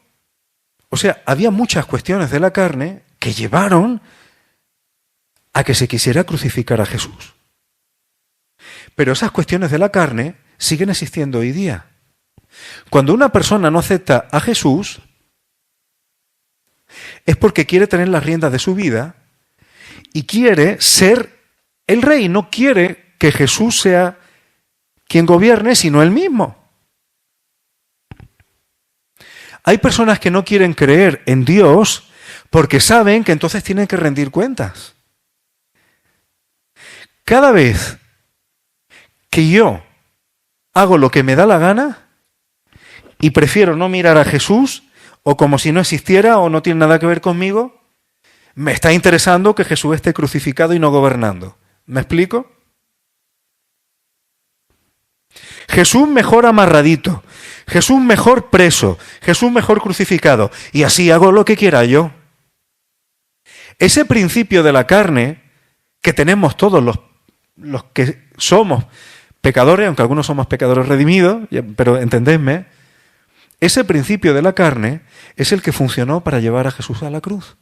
S1: O sea, había muchas cuestiones de la carne que llevaron a que se quisiera crucificar a Jesús. Pero esas cuestiones de la carne siguen existiendo hoy día. Cuando una persona no acepta a Jesús, es porque quiere tener las riendas de su vida y quiere ser el rey, no quiere que Jesús sea quien gobierne, sino él mismo. Hay personas que no quieren creer en Dios porque saben que entonces tienen que rendir cuentas. Cada vez que yo hago lo que me da la gana y prefiero no mirar a Jesús, o como si no existiera o no tiene nada que ver conmigo, me está interesando que Jesús esté crucificado y no gobernando. ¿Me explico? Jesús mejor amarradito, Jesús mejor preso, Jesús mejor crucificado, y así hago lo que quiera yo. Ese principio de la carne que tenemos todos los que somos pecadores, aunque algunos somos pecadores redimidos, pero entendedme, ese principio de la carne es el que funcionó para llevar a Jesús a la cruz.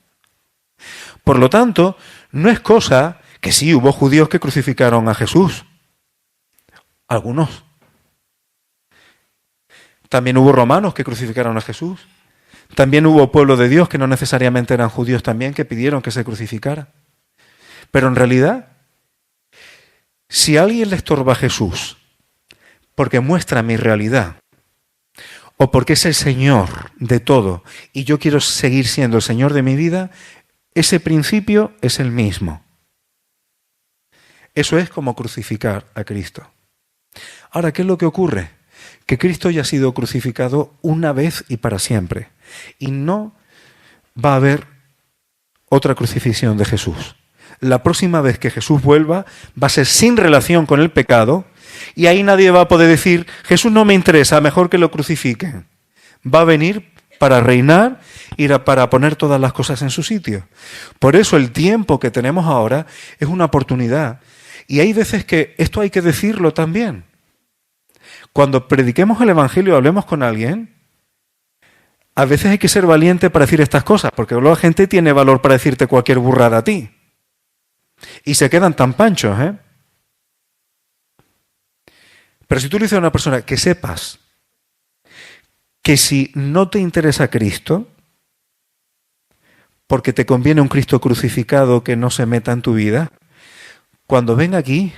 S1: Por lo tanto, no es cosa que sí hubo judíos que crucificaron a Jesús. Algunos. También hubo romanos que crucificaron a Jesús. También hubo pueblo de Dios que no necesariamente eran judíos también que pidieron que se crucificara. Pero en realidad, si a alguien le estorba a Jesús porque muestra mi realidad, o porque es el Señor de todo y yo quiero seguir siendo el Señor de mi vida, ese principio es el mismo. Eso es como crucificar a Cristo. Ahora, ¿qué es lo que ocurre? Que Cristo ya ha sido crucificado una vez y para siempre. Y no va a haber otra crucifixión de Jesús. La próxima vez que Jesús vuelva va a ser sin relación con el pecado, y ahí nadie va a poder decir, Jesús no me interesa, mejor que lo crucifiquen. Va a venir para reinar y para poner todas las cosas en su sitio. Por eso el tiempo que tenemos ahora es una oportunidad. Y hay veces que esto hay que decirlo también. Cuando prediquemos el Evangelio o hablemos con alguien, a veces hay que ser valiente para decir estas cosas, porque luego la gente tiene valor para decirte cualquier burrada a ti. Y se quedan tan panchos, ¿eh? Pero si tú le dices a una persona que sepas que si no te interesa Cristo, porque te conviene un Cristo crucificado que no se meta en tu vida, cuando venga aquí,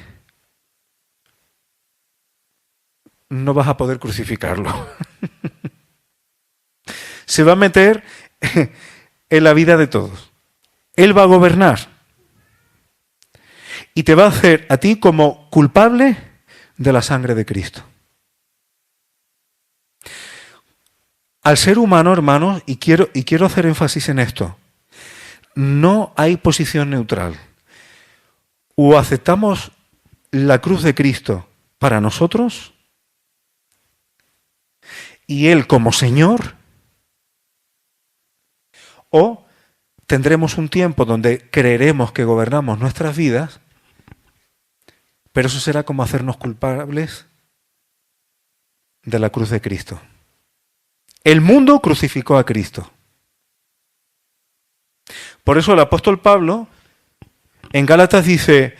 S1: no vas a poder crucificarlo. Se va a meter en la vida de todos. Él va a gobernar. Y te va a hacer a ti como culpable de la sangre de Cristo. Al ser humano, hermanos, y quiero hacer énfasis en esto, no hay posición neutral. O aceptamos la cruz de Cristo para nosotros y Él como Señor, o tendremos un tiempo donde creeremos que gobernamos nuestras vidas, pero eso será como hacernos culpables de la cruz de Cristo. El mundo crucificó a Cristo. Por eso el apóstol Pablo en Gálatas dice,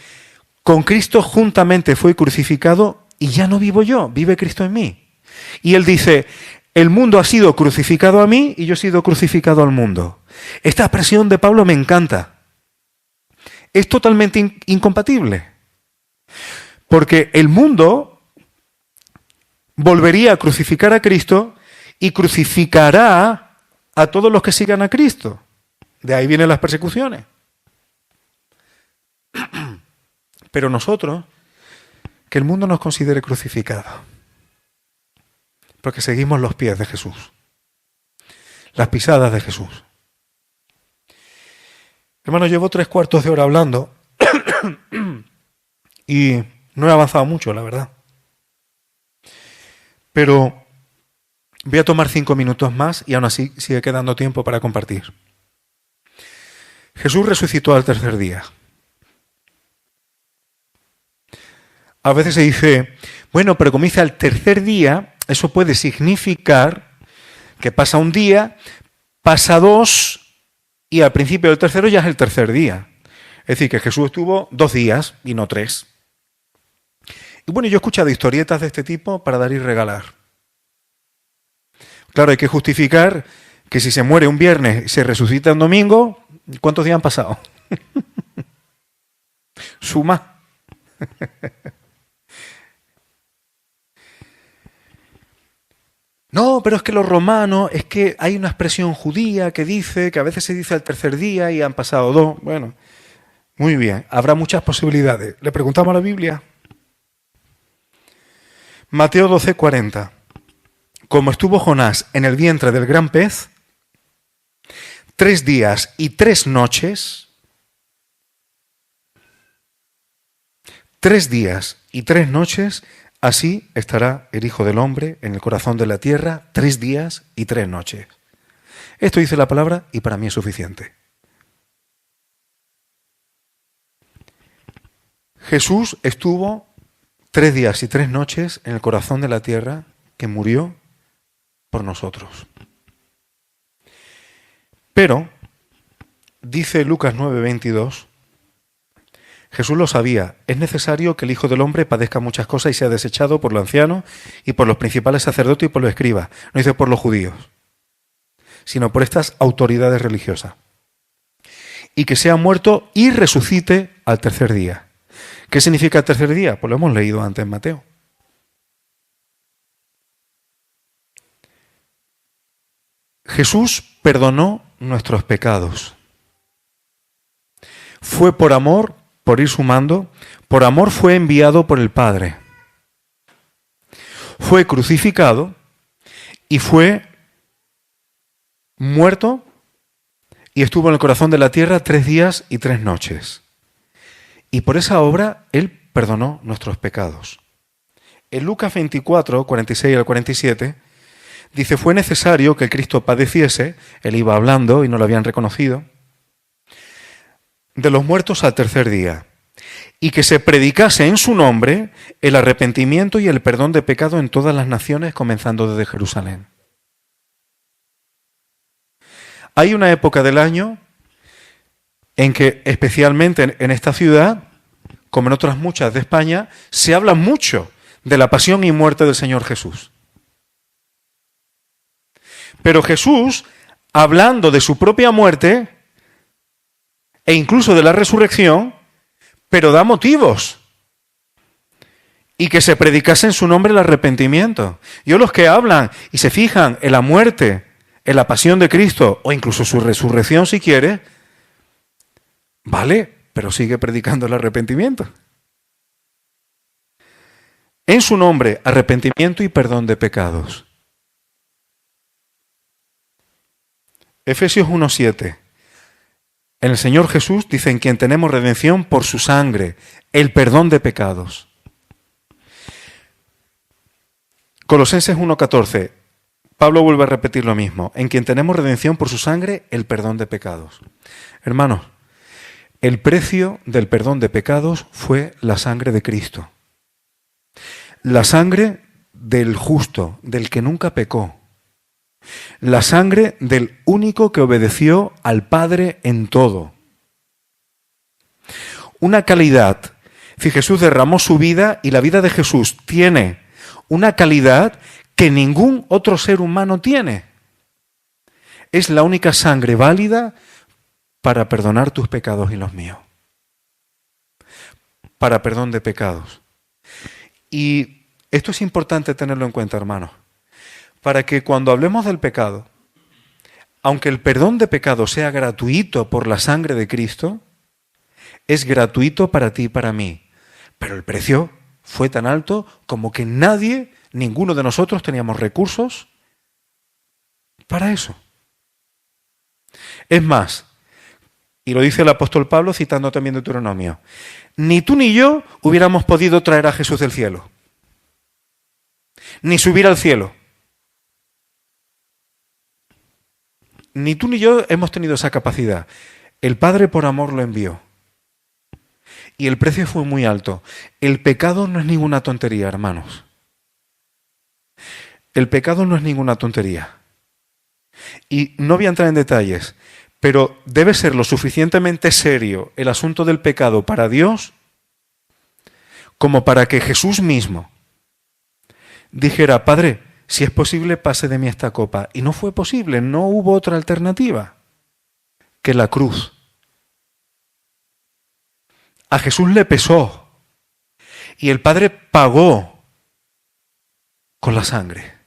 S1: con Cristo juntamente fue crucificado y ya no vivo yo, vive Cristo en mí. Y él dice, el mundo ha sido crucificado a mí y yo he sido crucificado al mundo. Esta expresión de Pablo me encanta. Es totalmente incompatible. Porque el mundo volvería a crucificar a Cristo y crucificará a todos los que sigan a Cristo. De ahí vienen las persecuciones. Pero nosotros, que el mundo nos considere crucificados, porque seguimos los pies de Jesús, las pisadas de Jesús. Hermano, llevo 3/4 de hora hablando y No he avanzado mucho, la verdad. Pero voy a tomar 5 minutos más y aún así sigue quedando tiempo para compartir. Jesús resucitó al tercer día. A veces se dice, bueno, pero como dice al tercer día, eso puede significar que pasa un día, pasa 2 y al principio del tercero ya es el tercer día. Es decir, que Jesús estuvo 2 días y no 3. Y bueno, yo he escuchado historietas de este tipo para dar y regalar. Claro, hay que justificar que si se muere un viernes y se resucita un domingo, ¿cuántos días han pasado? Suma. No, pero es que los romanos, es que hay una expresión judía que dice, que a veces se dice al tercer día y han pasado 2. Bueno, muy bien, habrá muchas posibilidades. ¿Le preguntamos a la Biblia? Mateo 12:40. Como estuvo Jonás en el vientre del gran pez, 3 días y 3 noches, 3 días y 3 noches, así estará el Hijo del Hombre en el corazón de la tierra 3 días y 3 noches. Esto dice la palabra y para mí es suficiente. Jesús estuvo 3 días y 3 noches en el corazón de la tierra que murió por nosotros. Pero, dice Lucas 9:22, Jesús lo sabía, es necesario que el Hijo del Hombre padezca muchas cosas y sea desechado por los ancianos y por los principales sacerdotes y por los escribas. No dice por los judíos, sino por estas autoridades religiosas. Y que sea muerto y resucite al tercer día. ¿Qué significa el tercer día? Pues lo hemos leído antes en Mateo. Jesús perdonó nuestros pecados. Fue por amor, por ir sumando, por amor fue enviado por el Padre. Fue crucificado y fue muerto y estuvo en el corazón de la tierra 3 días y 3 noches. Y por esa obra Él perdonó nuestros pecados. En Lucas 24, 46 al 47, dice, fue necesario que el Cristo padeciese, Él iba hablando y no lo habían reconocido, de los muertos al tercer día, y que se predicase en su nombre el arrepentimiento y el perdón de pecado en todas las naciones, comenzando desde Jerusalén. Hay una época del año en que, especialmente en esta ciudad, como en otras muchas de España, se habla mucho de la pasión y muerte del Señor Jesús. Pero Jesús, hablando de su propia muerte e incluso de la resurrección, pero da motivos. Y que se predicase en su nombre el arrepentimiento. Yo los que hablan y se fijan en la muerte, en la pasión de Cristo, o incluso su resurrección si quiere, vale, pero sigue predicando el arrepentimiento. En su nombre, arrepentimiento y perdón de pecados. Efesios 1:7. En el Señor Jesús, dice, en quien tenemos redención por su sangre, el perdón de pecados. Colosenses 1:14. Pablo vuelve a repetir lo mismo. En quien tenemos redención por su sangre, el perdón de pecados. Hermanos, el precio del perdón de pecados fue la sangre de Cristo. La sangre del justo, del que nunca pecó. La sangre del único que obedeció al Padre en todo. Una calidad. Si Jesús derramó su vida y la vida de Jesús tiene una calidad que ningún otro ser humano tiene. Es la única sangre válida para perdonar tus pecados y los míos. Para perdón de pecados. Y esto es importante tenerlo en cuenta, hermanos. Para que cuando hablemos del pecado, aunque el perdón de pecado sea gratuito por la sangre de Cristo, es gratuito para ti y para mí. Pero el precio fue tan alto como que nadie, ninguno de nosotros teníamos recursos para eso. Es más, Y lo dice el apóstol Pablo citando también Deuteronomio. Ni tú ni yo hubiéramos podido traer a Jesús del cielo. Ni subir al cielo. Ni tú ni yo hemos tenido esa capacidad. El Padre por amor lo envió. Y el precio fue muy alto. El pecado no es ninguna tontería, hermanos. El pecado no es ninguna tontería. Y no voy a entrar en detalles, pero debe ser lo suficientemente serio el asunto del pecado para Dios como para que Jesús mismo dijera, Padre, si es posible, pase de mí esta copa. Y no fue posible, no hubo otra alternativa que la cruz. A Jesús le pesó y el Padre pagó con la sangre.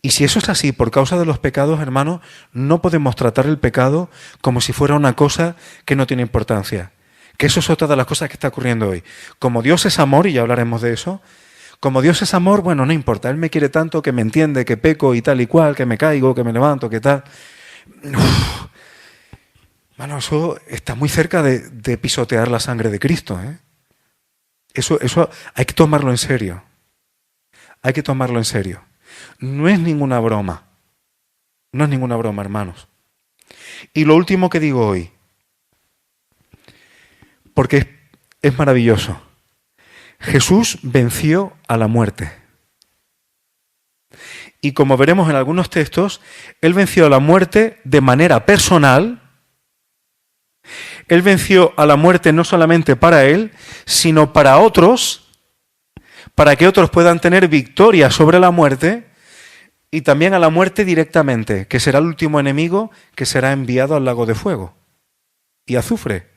S1: Y si eso es así, por causa de los pecados, hermanos, no podemos tratar el pecado como si fuera una cosa que no tiene importancia. Que eso es otra de las cosas que está ocurriendo hoy. Como Dios es amor, y ya hablaremos de eso, como Dios es amor, bueno, no importa, Él me quiere tanto que me entiende, que peco y tal y cual, que me caigo, que me levanto, que tal. Bueno, eso está muy cerca de pisotear la sangre de Cristo, ¿eh? Eso hay que tomarlo en serio. Hay que tomarlo en serio. No es ninguna broma. No es ninguna broma, hermanos. Y lo último que digo hoy, porque es maravilloso. Jesús venció a la muerte. Y como veremos en algunos textos, Él venció a la muerte de manera personal. Él venció a la muerte no solamente para Él, sino para otros, para que otros puedan tener victoria sobre la muerte y también a la muerte directamente, que será el último enemigo que será enviado al lago de fuego y azufre.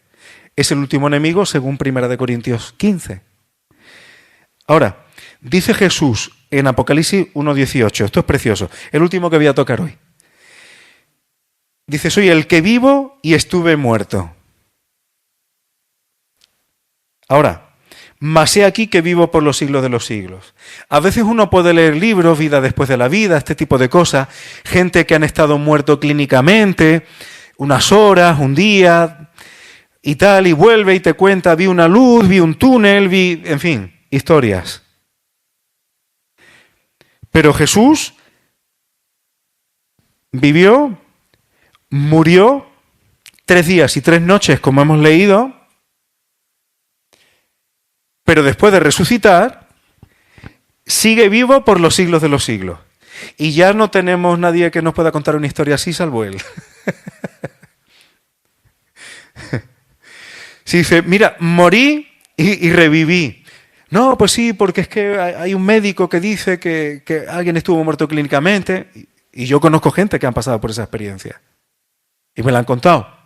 S1: Es el último enemigo según 1 Corintios 15. Ahora, dice Jesús en Apocalipsis 1:18, esto es precioso, el último que voy a tocar hoy. Dice, soy el que vivo y estuve muerto. Ahora, mas he aquí que vivo por los siglos de los siglos. A veces uno puede leer libros, vida después de la vida, este tipo de cosas, gente que han estado muertos clínicamente, unas horas, un día, y tal, y vuelve y te cuenta, vi una luz, vi un túnel, en fin, historias. Pero Jesús vivió, murió 3 días y 3 noches, como hemos leído, pero después de resucitar, sigue vivo por los siglos de los siglos. Y ya no tenemos nadie que nos pueda contar una historia así, salvo Él. Sí, dice, mira, morí y reviví. No, pues sí, porque es que hay un médico que dice que alguien estuvo muerto clínicamente. Y yo conozco gente que han pasado por esa experiencia. Y me la han contado.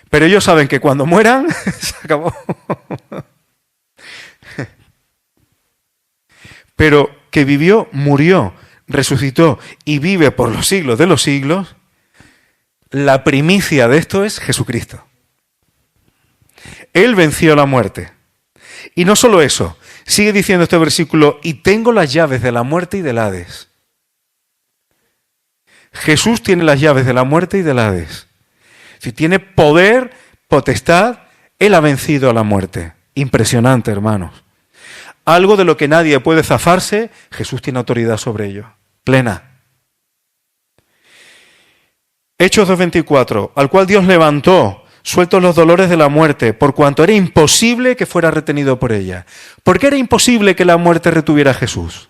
S1: Pero ellos saben que cuando mueran, se acabó. Pero que vivió, murió, resucitó y vive por los siglos de los siglos, la primicia de esto es Jesucristo. Él venció la muerte. Y no solo eso, sigue diciendo este versículo, y tengo las llaves de la muerte y del Hades. Jesús tiene las llaves de la muerte y del Hades. Si tiene poder, potestad, Él ha vencido a la muerte. Impresionante, hermanos. Algo de lo que nadie puede zafarse, Jesús tiene autoridad sobre ello, plena. Hechos 2:24, al cual Dios levantó, sueltos los dolores de la muerte, por cuanto era imposible que fuera retenido por ella. ¿Por qué era imposible que la muerte retuviera a Jesús?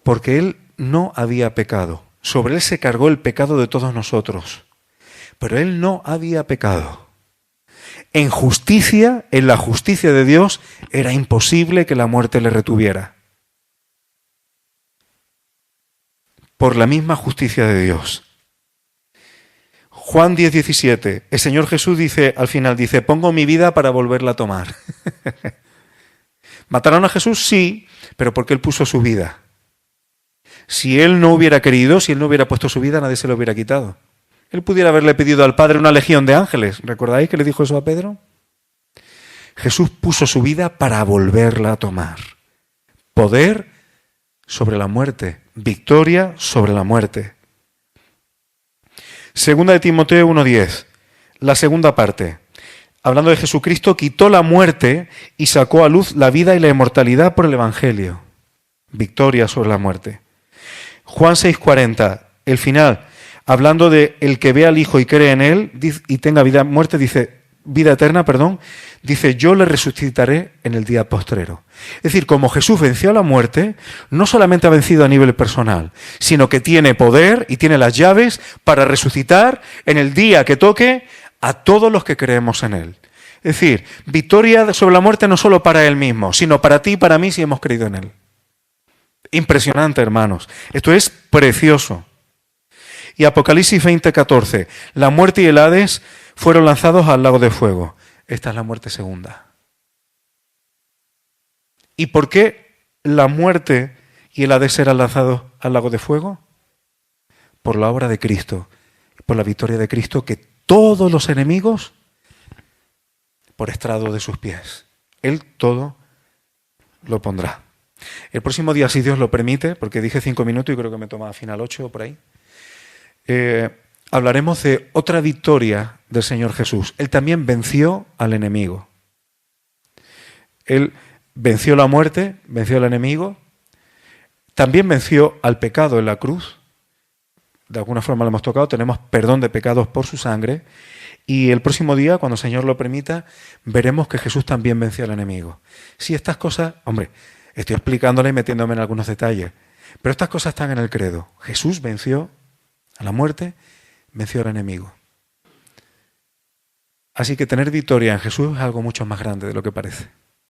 S1: Porque Él no había pecado. Sobre Él se cargó el pecado de todos nosotros. Pero Él no había pecado. En justicia, en la justicia de Dios, era imposible que la muerte le retuviera. Por la misma justicia de Dios. Juan 10:17, el Señor Jesús dice, al final dice, pongo mi vida para volverla a tomar. ¿Mataron a Jesús? Sí, pero porque Él puso su vida. Si Él no hubiera querido, si Él no hubiera puesto su vida, nadie se lo hubiera quitado. Él pudiera haberle pedido al Padre una legión de ángeles. ¿Recordáis que le dijo eso a Pedro? Jesús puso su vida para volverla a tomar. Poder sobre la muerte, victoria sobre la muerte. Segunda de Timoteo 1:10, la segunda parte. Hablando de Jesucristo, quitó la muerte y sacó a luz la vida y la inmortalidad por el Evangelio. Victoria sobre la muerte. Juan 6:40, el final, hablando de el que ve al Hijo y cree en Él y tenga vida eterna, dice, yo le resucitaré en el día postrero. Es decir, como Jesús venció a la muerte, no solamente ha vencido a nivel personal, sino que tiene poder y tiene las llaves para resucitar en el día que toque a todos los que creemos en Él. Es decir, victoria sobre la muerte no solo para Él mismo, sino para ti y para mí si hemos creído en Él. Impresionante, hermanos. Esto es precioso. Y Apocalipsis 20:14, la muerte y el Hades fueron lanzados al lago de fuego. Esta es la muerte segunda. ¿Y por qué la muerte y el Hades eran lanzados al lago de fuego? Por la obra de Cristo, por la victoria de Cristo, que todos los enemigos por estrado de sus pies. Él todo lo pondrá. El próximo día, si Dios lo permite, porque dije 5 minutos y creo que me toma al final 8 o por ahí, hablaremos de otra victoria del Señor Jesús. Él también venció al enemigo. Él venció la muerte, venció al enemigo, también venció al pecado en la cruz. De alguna forma lo hemos tocado, tenemos perdón de pecados por su sangre. Y el próximo día, cuando el Señor lo permita, veremos que Jesús también venció al enemigo. Si estas cosas, hombre, estoy explicándole y metiéndome en algunos detalles, pero estas cosas están en el credo. Jesús venció a la muerte, venció al enemigo. Así que tener victoria en Jesús es algo mucho más grande de lo que parece.